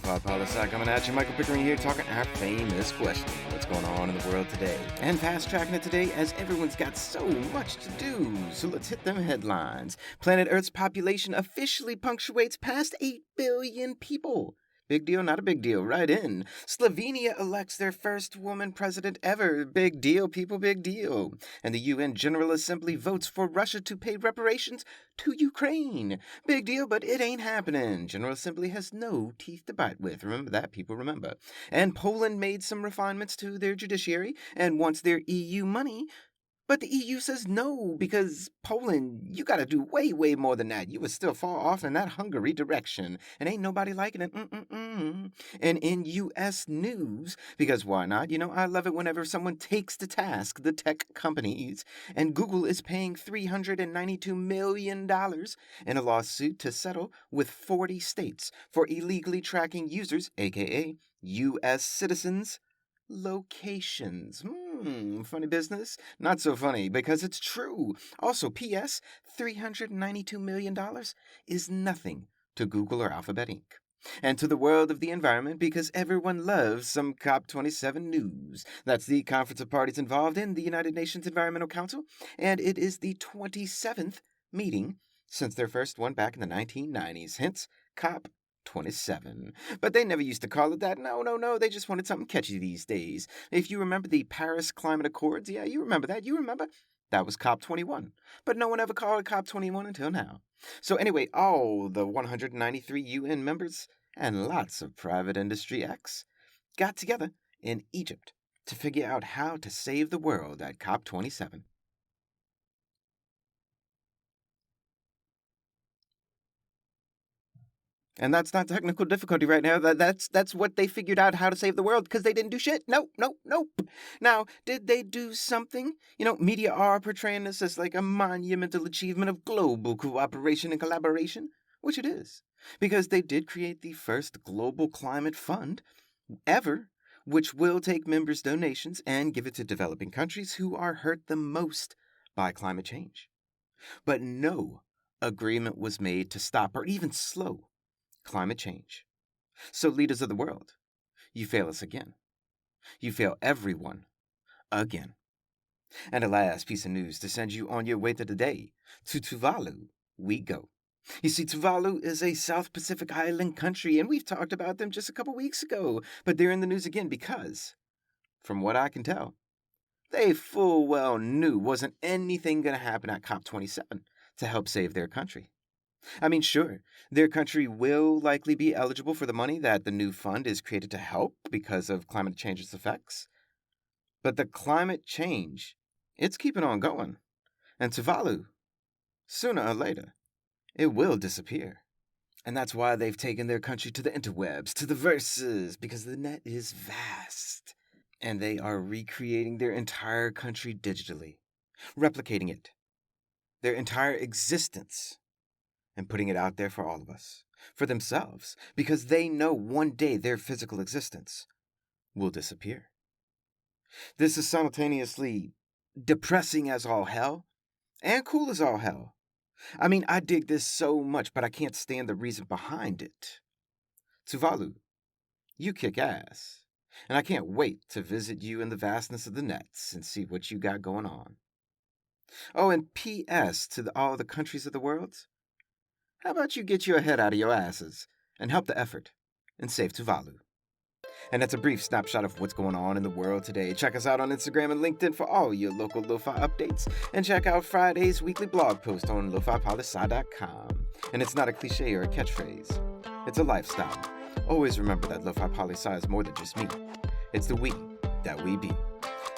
Lofi Poli Sci coming at you. Michael Pickering here talking our famous question. What's going on in the world today? And fast tracking it today as everyone's got so much to do. So let's hit them headlines. Planet Earth's population officially punctuates past 8 billion people. Big deal, not a big deal. Right in. Slovenia elects their first woman president ever. Big deal, people, big deal. And the UN General Assembly votes for Russia to pay reparations to Ukraine. Big deal, but it ain't happening. General Assembly has no teeth to bite with. Remember that, people, remember. And Poland made some refinements to their judiciary and wants their EU money. But the EU says no, because Poland, you gotta do way, way more than that. You were still far off in that Hungary direction, and ain't nobody liking it. And in U.S. news, because why not? You know, I love it whenever someone takes to task the tech companies, and Google is paying $392 million in a lawsuit to settle with 40 states for illegally tracking users, aka U.S. citizens' locations. Funny business? Not so funny, because it's true. Also, P.S., $392 million is nothing to Google or Alphabet Inc. And to the world of the environment, because everyone loves some COP27 news. That's the Conference of Parties involved in the United Nations Environmental Council, and it is the 27th meeting since their first one back in the 1990s, hence COP27. But they never used to call it that. No. They just wanted something catchy these days. If you remember the Paris Climate Accords, yeah, you remember that. You remember? That was COP21. But no one ever called it COP21 until now. So anyway, all the 193 UN members and lots of private industry X got together in Egypt to figure out how to save the world at COP27. And that's not technical difficulty right now. That's what they figured out, how to save the world, because they didn't do shit. Nope. Now, did they do something? You know, media are portraying this as like a monumental achievement of global cooperation and collaboration, which it is, because they did create the first global climate fund ever, which will take members' donations and give it to developing countries who are hurt the most by climate change. But no agreement was made to stop or even slow climate change. So leaders of the world, you fail us again. You fail everyone again. And a last piece of news to send you on your way to the day. To Tuvalu we go. You see, Tuvalu is a South Pacific island country, and we've talked about them just a couple weeks ago, but they're in the news again because, from what I can tell, they full well knew wasn't anything going to happen at COP27 to help save their country. I mean, sure, their country will likely be eligible for the money that the new fund is created to help because of climate change's effects. But the climate change, it's keeping on going. And Tuvalu, sooner or later, it will disappear. And that's why they've taken their country to the interwebs, to the verses, because the net is vast. And they are recreating their entire country digitally, replicating it, their entire existence, and putting it out there for all of us, for themselves, because they know one day their physical existence will disappear. This is simultaneously depressing as all hell and cool as all hell. I mean, I dig this so much, but I can't stand the reason behind it. Tuvalu, you kick ass, and I can't wait to visit you in the vastness of the nets and see what you got going on. Oh, and P.S. to all the countries of the world, how about you get your head out of your asses and help the effort and save Tuvalu? And that's a brief snapshot of what's going on in the world today. Check us out on Instagram and LinkedIn for all your local lo-fi updates. And check out Friday's weekly blog post on lofipolisci.com. And it's not a cliche or a catchphrase. It's a lifestyle. Always remember that Lofi Poli Sci is more than just me. It's the we that we be.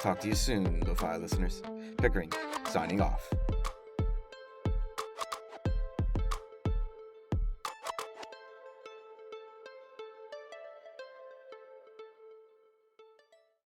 Talk to you soon, lo-fi listeners. Pickering, signing off.